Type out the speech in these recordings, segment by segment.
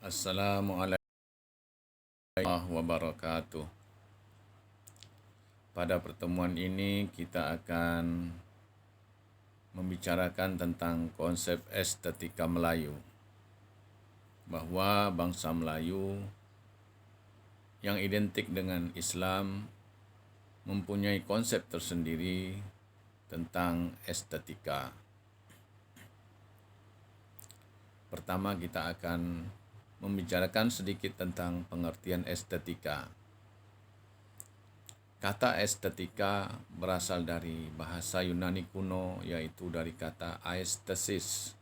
Assalamualaikum warahmatullahi wabarakatuh. Pada pertemuan ini kita akan membicarakan tentang konsep estetika Melayu. Bahwa bangsa Melayu yang identik dengan Islam mempunyai konsep tersendiri tentang estetika. Pertama kita akan membicarakan sedikit tentang pengertian estetika. Kata estetika berasal dari bahasa Yunani kuno, yaitu dari kata aesthesis,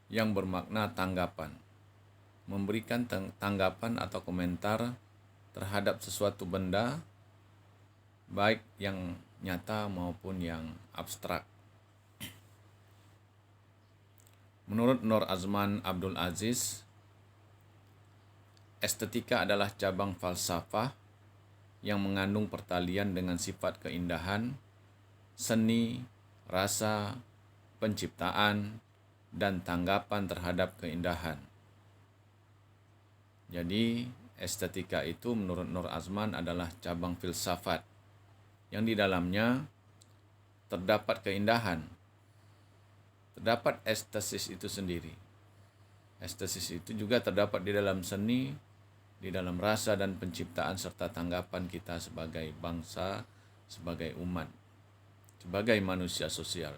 yang bermakna tanggapan, memberikan tanggapan atau komentar terhadap sesuatu benda, baik yang nyata maupun yang abstrak. Menurut Nur Azman Abdul Aziz, estetika adalah cabang falsafah yang mengandung pertalian dengan sifat keindahan, seni, rasa, penciptaan, dan tanggapan terhadap keindahan. Jadi, estetika itu menurut Nur Azman adalah cabang filsafat yang di dalamnya terdapat keindahan, terdapat estesis itu sendiri. Estesis itu juga terdapat di dalam seni, di dalam rasa dan penciptaan serta tanggapan kita sebagai bangsa, sebagai umat, sebagai manusia sosial.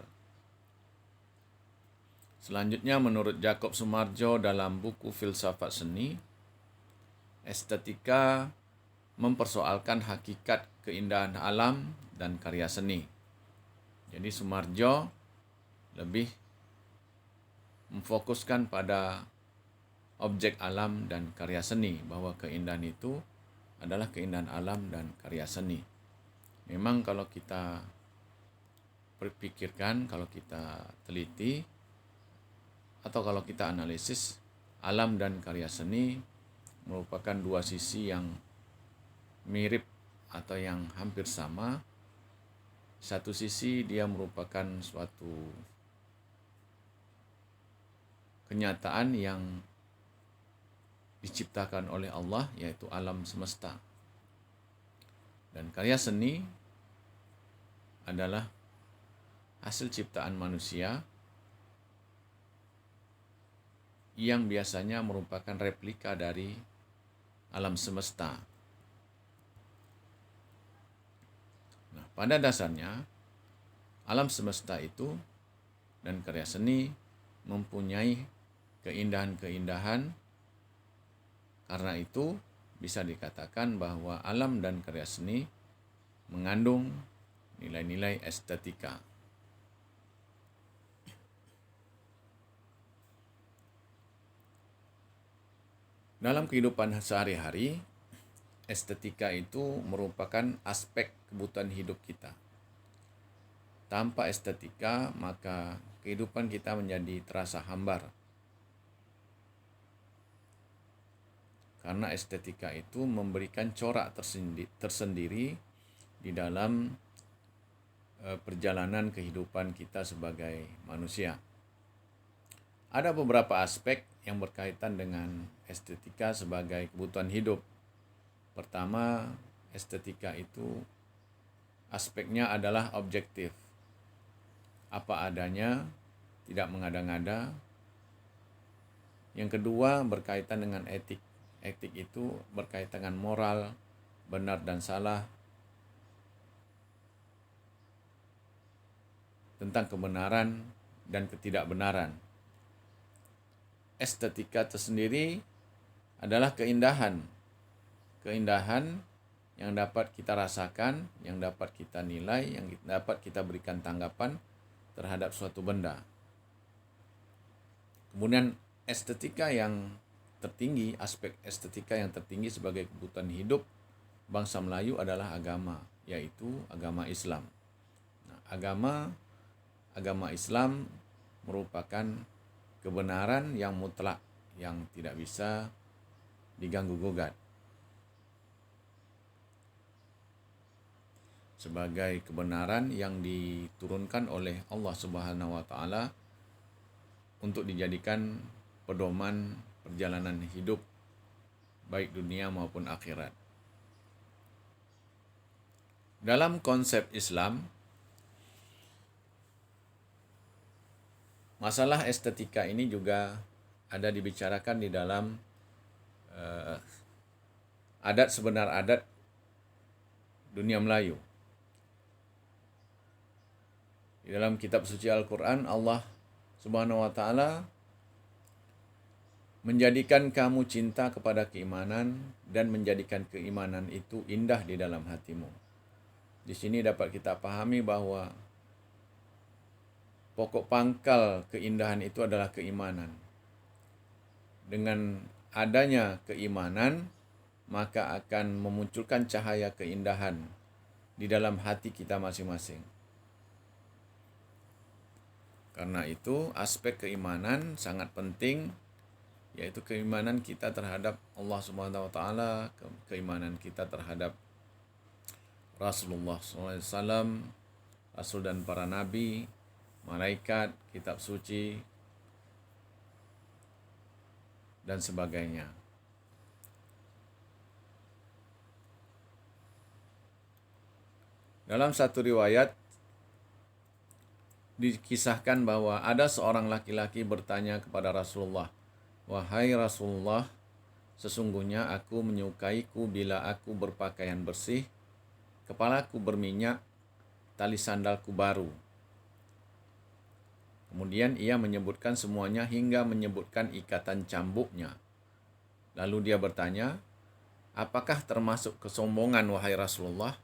Selanjutnya menurut Jakob Sumarjo dalam buku Filsafat Seni, estetika mempersoalkan hakikat keindahan alam dan karya seni. Jadi Sumarjo lebih memfokuskan pada objek alam dan karya seni, bahwa keindahan itu adalah keindahan alam dan karya seni. Memang kalau kita berpikirkan, kalau kita teliti, atau kalau kita analisis, alam dan karya seni merupakan dua sisi yang mirip atau yang hampir sama. Satu sisi dia merupakan suatu kenyataan yang diciptakan oleh Allah, yaitu alam semesta. Dan karya seni adalah hasil ciptaan manusia yang biasanya merupakan replika dari alam semesta. Nah, pada dasarnya alam semesta itu dan karya seni mempunyai keindahan-keindahan. Karena itu bisa dikatakan bahwa alam dan karya seni mengandung nilai-nilai estetika. Dalam kehidupan sehari-hari, estetika itu merupakan aspek kebutuhan hidup kita. Tanpa estetika, maka kehidupan kita menjadi terasa hambar. Karena estetika itu memberikan corak tersendiri di dalam perjalanan kehidupan kita sebagai manusia. Ada beberapa aspek yang berkaitan dengan estetika sebagai kebutuhan hidup. Pertama, estetika itu aspeknya adalah objektif. Apa adanya, tidak mengada-ngada. Yang kedua, berkaitan dengan etik. Etik itu berkaitan dengan moral, benar dan salah, tentang kebenaran dan ketidakbenaran. Estetika tersendiri adalah keindahan. Keindahan yang dapat kita rasakan, yang dapat kita nilai, yang dapat kita berikan tanggapan terhadap suatu benda. Kemudian estetika yang tertinggi, aspek estetika yang tertinggi sebagai kebutuhan hidup bangsa Melayu adalah agama, yaitu agama Islam. Nah, agama Islam merupakan kebenaran yang mutlak, yang tidak bisa diganggu-gugat. Sebagai kebenaran yang diturunkan oleh Allah Subhanahu wa taala untuk dijadikan pedoman perjalanan hidup baik dunia maupun akhirat. Dalam konsep Islam, masalah estetika ini juga ada dibicarakan di dalam adat sebenar adat dunia Melayu. Di dalam kitab suci Al-Quran, Allah Subhanahu wa Ta'ala menjadikan kamu cinta kepada keimanan dan menjadikan keimanan itu indah di dalam hatimu. Di sini dapat kita pahami bahwa pokok pangkal keindahan itu adalah keimanan. Dengan adanya keimanan, maka akan memunculkan cahaya keindahan di dalam hati kita masing-masing. Karena itu, aspek keimanan sangat penting, yaitu keimanan kita terhadap Allah Subhanahu wa Ta'ala, keimanan kita terhadap Rasulullah SAW, Rasul dan para nabi, malaikat, kitab suci, dan sebagainya. Dalam satu riwayat dikisahkan bahwa ada seorang laki-laki bertanya kepada Rasulullah, "Wahai Rasulullah, sesungguhnya aku menyukaiku bila aku berpakaian bersih, kepalaku berminyak, tali sandalku baru." Kemudian ia menyebutkan semuanya hingga menyebutkan ikatan cambuknya. Lalu dia bertanya, "Apakah termasuk kesombongan, wahai Rasulullah?"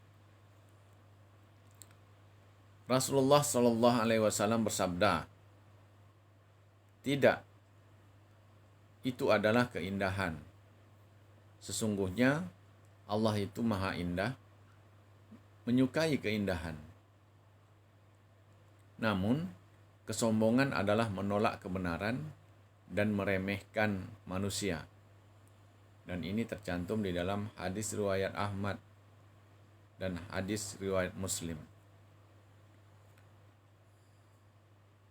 Rasulullah Shallallahu Alaihi Wasallam bersabda, "Tidak, itu adalah keindahan. Sesungguhnya Allah itu Maha Indah, menyukai keindahan. Namun, kesombongan adalah menolak kebenaran dan meremehkan manusia." Dan ini tercantum di dalam hadis riwayat Ahmad dan hadis riwayat Muslim.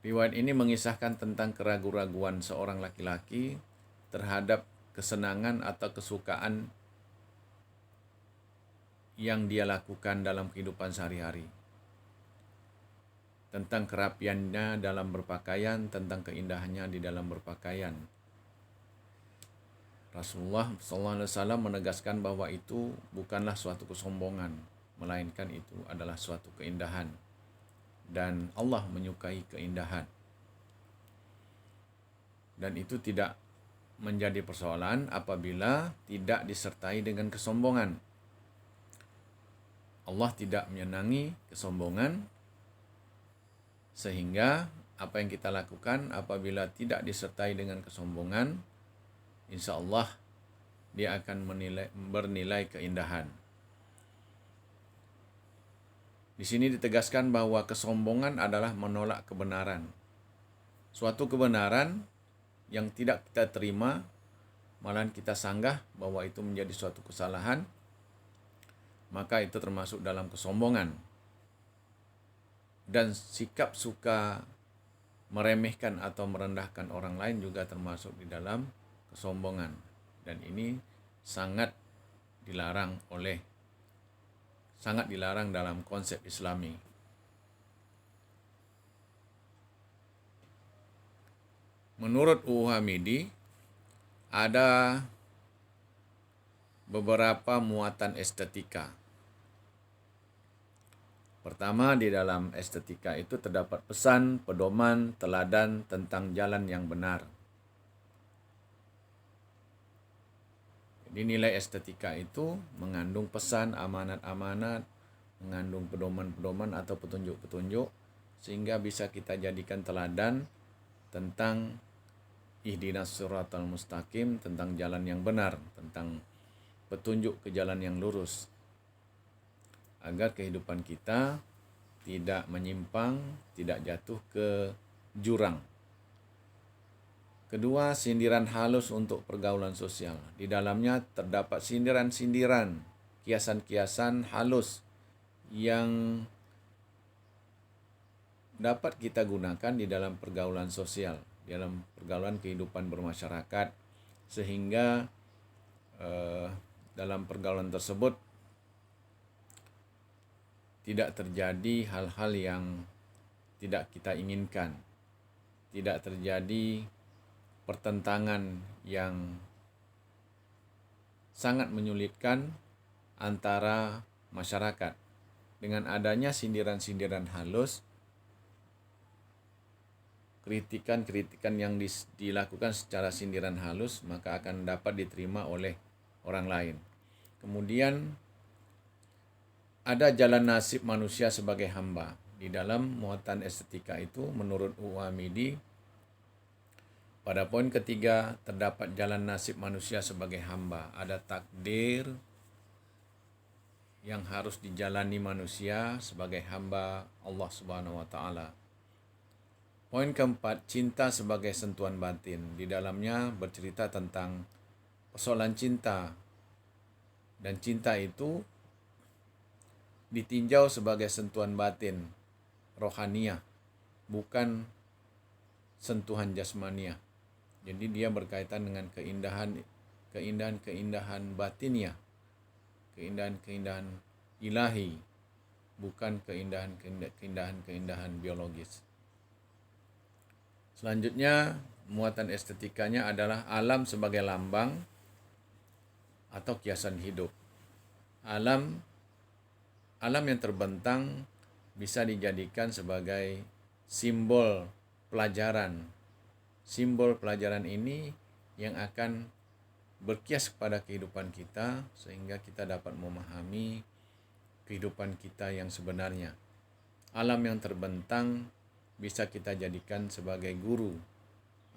Riwayat ini mengisahkan tentang keraguan-raguan seorang laki-laki terhadap kesenangan atau kesukaan yang dia lakukan dalam kehidupan sehari-hari. Tentang kerapiannya dalam berpakaian, tentang keindahannya di dalam berpakaian. Rasulullah SAW menegaskan bahwa itu bukanlah suatu kesombongan, melainkan itu adalah suatu keindahan. Dan Allah menyukai keindahan. Dan itu tidak menjadi persoalan apabila tidak disertai dengan kesombongan. Allah tidak menyenangi kesombongan, sehingga apa yang kita lakukan apabila tidak disertai dengan kesombongan, insya Allah dia akan bernilai keindahan. Di sini ditegaskan bahwa kesombongan adalah menolak kebenaran. Suatu kebenaran yang tidak kita terima, malahan kita sanggah bahwa itu menjadi suatu kesalahan, maka itu termasuk dalam kesombongan. Dan sikap suka meremehkan atau merendahkan orang lain juga termasuk di dalam kesombongan. Dan ini sangat dilarang dalam konsep Islami. Menurut Hamidi, ada beberapa muatan estetika. Pertama, di dalam estetika itu terdapat pesan, pedoman, teladan tentang jalan yang benar. Jadi nilai estetika itu mengandung pesan, amanat-amanat, mengandung pedoman-pedoman atau petunjuk-petunjuk, sehingga bisa kita jadikan teladan tentang ihdinas siratal mustaqim, tentang jalan yang benar, tentang petunjuk ke jalan yang lurus, agar kehidupan kita tidak menyimpang, tidak jatuh ke jurang. Kedua, sindiran halus untuk pergaulan sosial. Di dalamnya terdapat sindiran-sindiran, kiasan-kiasan halus yang dapat kita gunakan di dalam pergaulan sosial, dalam pergaulan kehidupan bermasyarakat, sehingga dalam pergaulan tersebut tidak terjadi hal-hal yang tidak kita inginkan, tidak terjadi pertentangan yang sangat menyulitkan antara masyarakat. Dengan adanya sindiran-sindiran halus, kritikan-kritikan yang dilakukan secara sindiran halus, maka akan dapat diterima oleh orang lain. Kemudian ada jalan nasib manusia sebagai hamba. Di dalam muatan estetika itu menurut Uwamidi, pada poin ketiga terdapat jalan nasib manusia sebagai hamba. Ada takdir yang harus dijalani manusia sebagai hamba Allah Subhanahu wa taala. Poin keempat, cinta sebagai sentuhan batin. Di dalamnya bercerita tentang persoalan cinta. Dan cinta itu ditinjau sebagai sentuhan batin, rohaniah, bukan sentuhan jasmaniah. Jadi dia berkaitan dengan keindahan batiniah, keindahan ilahi, bukan keindahan biologis. Selanjutnya, muatan estetikanya adalah alam sebagai lambang atau kiasan hidup. Alam yang terbentang bisa dijadikan sebagai simbol pelajaran. Simbol pelajaran ini yang akan berkias kepada kehidupan kita sehingga kita dapat memahami kehidupan kita yang sebenarnya. Alam yang terbentang bisa kita jadikan sebagai guru.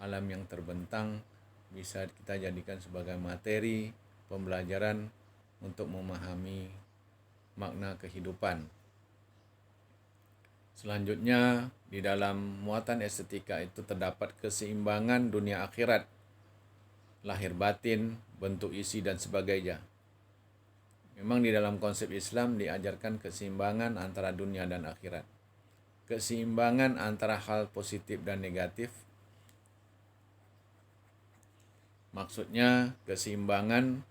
Alam yang terbentang bisa kita jadikan sebagai materi pembelajaran untuk memahami makna kehidupan. Selanjutnya, di dalam muatan estetika itu terdapat keseimbangan dunia akhirat, lahir batin, bentuk isi, dan sebagainya. Memang di dalam konsep Islam diajarkan keseimbangan antara dunia dan akhirat. Keseimbangan antara hal positif dan negatif. Maksudnya keseimbangan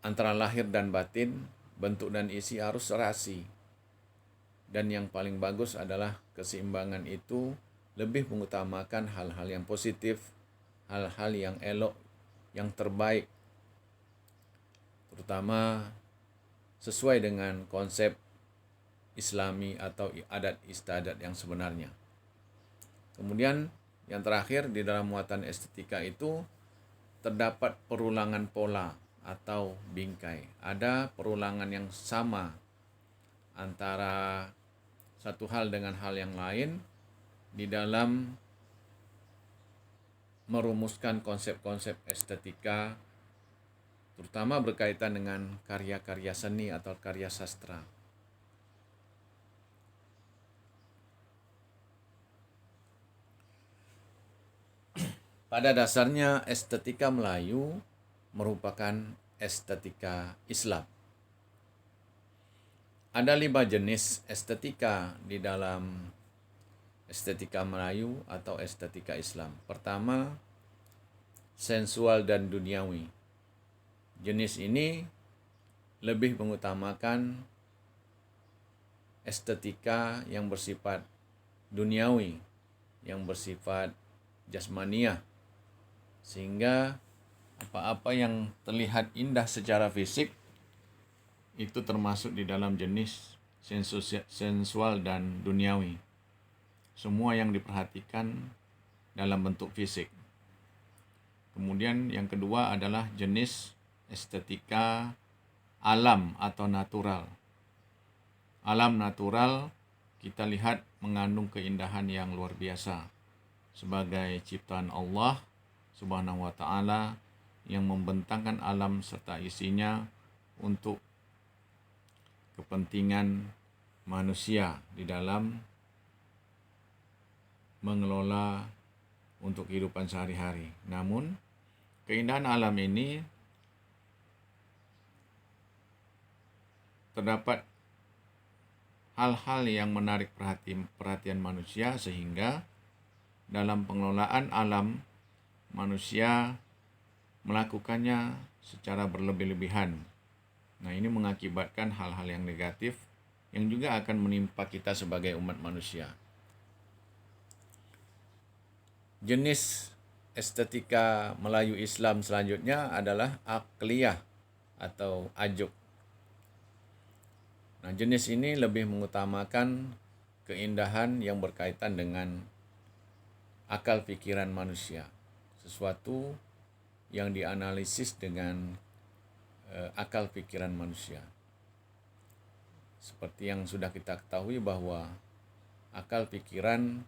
antara lahir dan batin, bentuk dan isi harus serasi. Dan yang paling bagus adalah keseimbangan itu lebih mengutamakan hal-hal yang positif, hal-hal yang elok, yang terbaik, terutama sesuai dengan konsep Islami atau adat istiadat yang sebenarnya. Kemudian yang terakhir, di dalam muatan estetika itu terdapat perulangan pola atau bingkai. Ada perulangan yang sama antara satu hal dengan hal yang lain di dalam merumuskan konsep-konsep estetika, terutama berkaitan dengan karya-karya seni atau karya sastra. Pada dasarnya estetika Melayu merupakan estetika Islam. Ada 5 jenis estetika di dalam estetika Melayu atau estetika Islam. Pertama, sensual dan duniawi. Jenis ini lebih mengutamakan estetika yang bersifat duniawi, yang bersifat jasmaniah, sehingga apa-apa yang terlihat indah secara fisik itu termasuk di dalam jenis sensual dan duniawi. Semua yang diperhatikan dalam bentuk fisik. Kemudian yang kedua adalah jenis estetika alam atau natural. Alam natural kita lihat mengandung keindahan yang luar biasa sebagai ciptaan Allah Subhanahu wa taala yang membentangkan alam serta isinya untuk kepentingan manusia di dalam mengelola untuk kehidupan sehari-hari. Namun, keindahan alam ini terdapat hal-hal yang menarik perhatian manusia sehingga dalam pengelolaan alam manusia melakukannya secara berlebih-lebihan. Nah, ini mengakibatkan hal-hal yang negatif yang juga akan menimpa kita sebagai umat manusia. Jenis estetika Melayu Islam selanjutnya adalah akliyah atau ajuk. Nah, jenis ini lebih mengutamakan keindahan yang berkaitan dengan akal pikiran manusia. Sesuatu yang dianalisis dengan akal pikiran manusia. Seperti yang sudah kita ketahui bahwa akal pikiran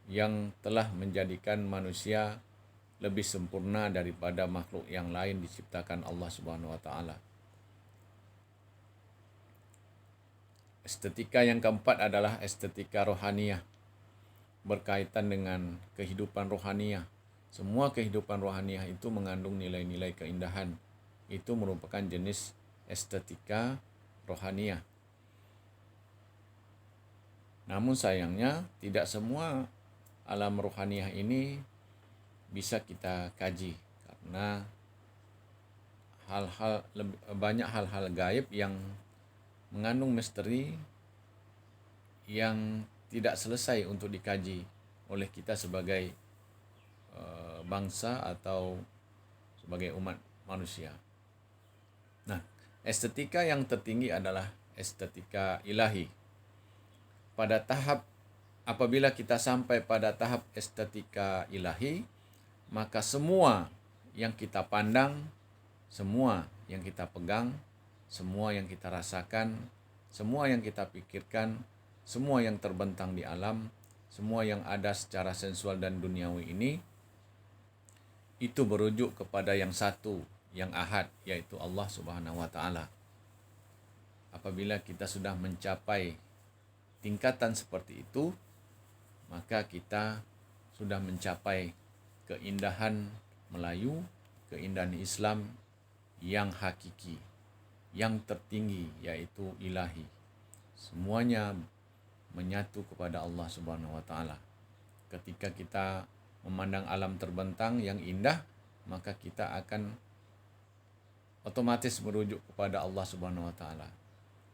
yang telah menjadikan manusia lebih sempurna daripada makhluk yang lain diciptakan Allah Subhanahu wa taala. Estetika yang keempat adalah estetika rohaniyah, berkaitan dengan kehidupan rohaniyah. Semua kehidupan rohaniyah itu mengandung nilai-nilai keindahan. Itu merupakan jenis estetika rohaniyah. Namun sayangnya tidak semua alam rohaniyah ini bisa kita kaji karena banyak hal-hal gaib yang mengandung misteri yang tidak selesai untuk dikaji oleh kita sebagai bangsa atau sebagai umat manusia. Nah, estetika yang tertinggi adalah estetika ilahi. Apabila kita sampai pada tahap estetika ilahi, maka semua yang kita pandang, semua yang kita pegang, semua yang kita rasakan, semua yang kita pikirkan, semua yang terbentang di alam, semua yang ada secara sensual dan duniawi ini, itu berujuk kepada yang satu, yang ahad, yaitu Allah Subhanahu wa taala. Apabila kita sudah mencapai tingkatan seperti itu, maka kita sudah mencapai keindahan Melayu, keindahan Islam yang hakiki, yang tertinggi, yaitu ilahi. Semuanya menyatu kepada Allah Subhanahu wa taala. Ketika kita memandang alam terbentang yang indah, maka kita akan otomatis merujuk kepada Allah Subhanahu wa taala.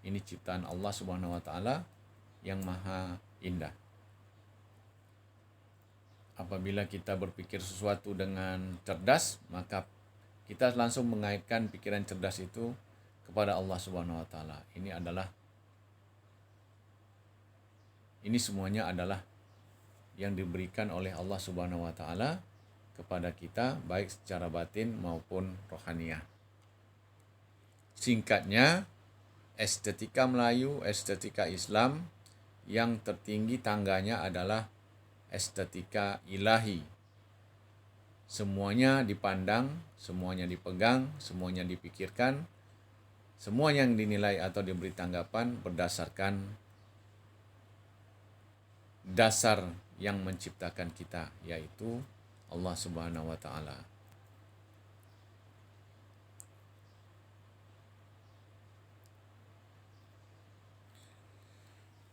Ini ciptaan Allah Subhanahu wa taala yang maha indah. Apabila kita berpikir sesuatu dengan cerdas, maka kita langsung mengaitkan pikiran cerdas itu kepada Allah Subhanahu wa taala. Ini semuanya adalah yang diberikan oleh Allah Subhanahu wa taala kepada kita baik secara batin maupun rohaniyah. Singkatnya, estetika Melayu, estetika Islam yang tertinggi tangganya adalah estetika ilahi. Semuanya dipandang, semuanya dipegang, semuanya dipikirkan, semua yang dinilai atau diberi tanggapan berdasarkan dasar yang menciptakan kita, yaitu Allah Subhanahu wa taala.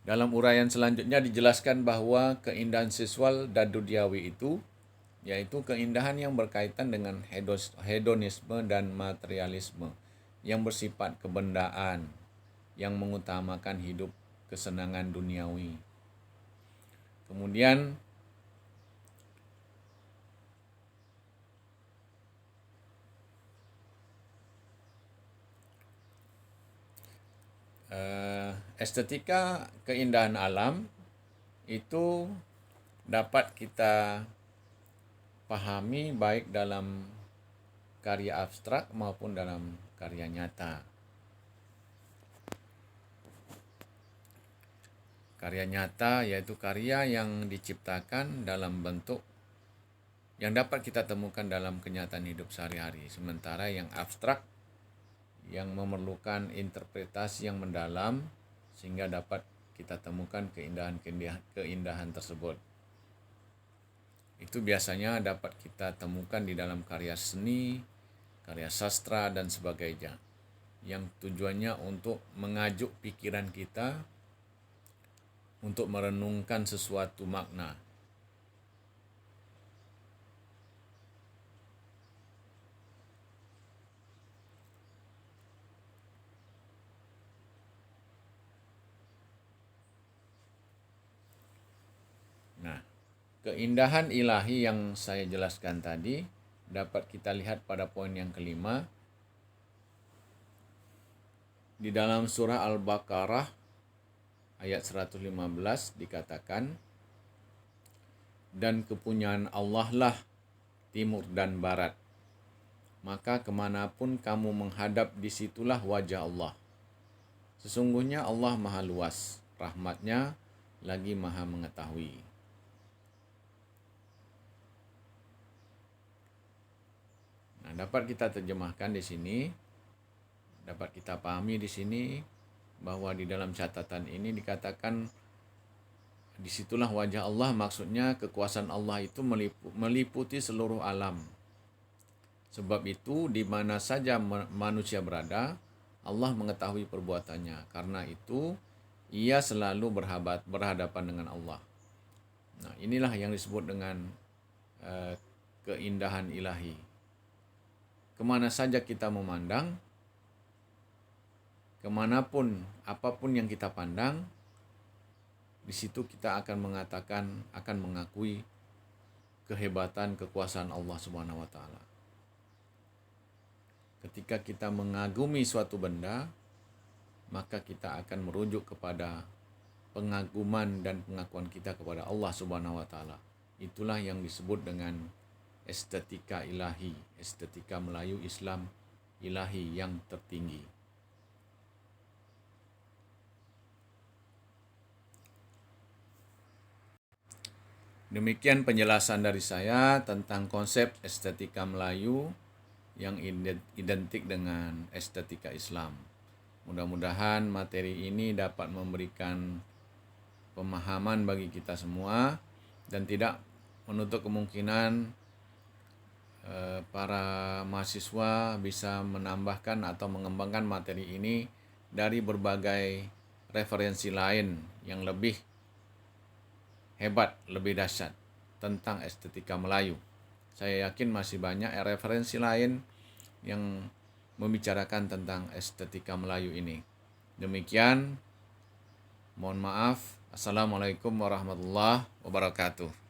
Dalam uraian selanjutnya dijelaskan bahwa keindahan seksual dan duniawi itu yaitu keindahan yang berkaitan dengan hedonisme dan materialisme yang bersifat kebendaan, yang mengutamakan hidup kesenangan duniawi. Kemudian estetika keindahan alam itu dapat kita pahami baik dalam karya abstrak maupun dalam karya nyata. Karya nyata yaitu karya yang diciptakan dalam bentuk yang dapat kita temukan dalam kenyataan hidup sehari-hari. Sementara yang abstrak yang memerlukan interpretasi yang mendalam sehingga dapat kita temukan keindahan tersebut. Itu biasanya dapat kita temukan di dalam karya seni, karya sastra, dan sebagainya. Yang tujuannya untuk mengajuk pikiran kita untuk merenungkan sesuatu makna. Keindahan ilahi yang saya jelaskan tadi dapat kita lihat pada poin yang kelima. Di dalam surah Al-Baqarah ayat 115 dikatakan, dan kepunyaan Allah lah timur dan barat. Maka kemanapun kamu menghadap, disitulah wajah Allah. Sesungguhnya Allah maha luas, rahmatnya lagi maha mengetahui. Nah, dapat kita terjemahkan di sini, dapat kita pahami di sini bahwa di dalam catatan ini dikatakan disitulah wajah Allah, maksudnya kekuasaan Allah itu meliputi seluruh alam. Sebab itu di mana saja manusia berada, Allah mengetahui perbuatannya. Karena itu ia selalu berhadapan dengan Allah. Nah, inilah yang disebut dengan keindahan ilahi. Kemana saja kita memandang, kemanapun, apapun yang kita pandang, di situ kita akan mengakui kehebatan, kekuasaan Allah Subhanahu wa Ta'ala. Ketika kita mengagumi suatu benda, maka kita akan merujuk kepada pengaguman dan pengakuan kita kepada Allah Subhanahu wa Ta'ala. Itulah yang disebut dengan estetika ilahi, estetika Melayu Islam ilahi yang tertinggi. Demikian penjelasan dari saya tentang konsep estetika Melayu yang identik dengan estetika Islam. Mudah-mudahan materi ini dapat memberikan pemahaman bagi kita semua dan tidak menutup kemungkinan para mahasiswa bisa menambahkan atau mengembangkan materi ini dari berbagai referensi lain yang lebih hebat, lebih dahsyat tentang estetika Melayu. Saya yakin masih banyak referensi lain yang membicarakan tentang estetika Melayu ini. Demikian, mohon maaf. Assalamualaikum warahmatullahi wabarakatuh.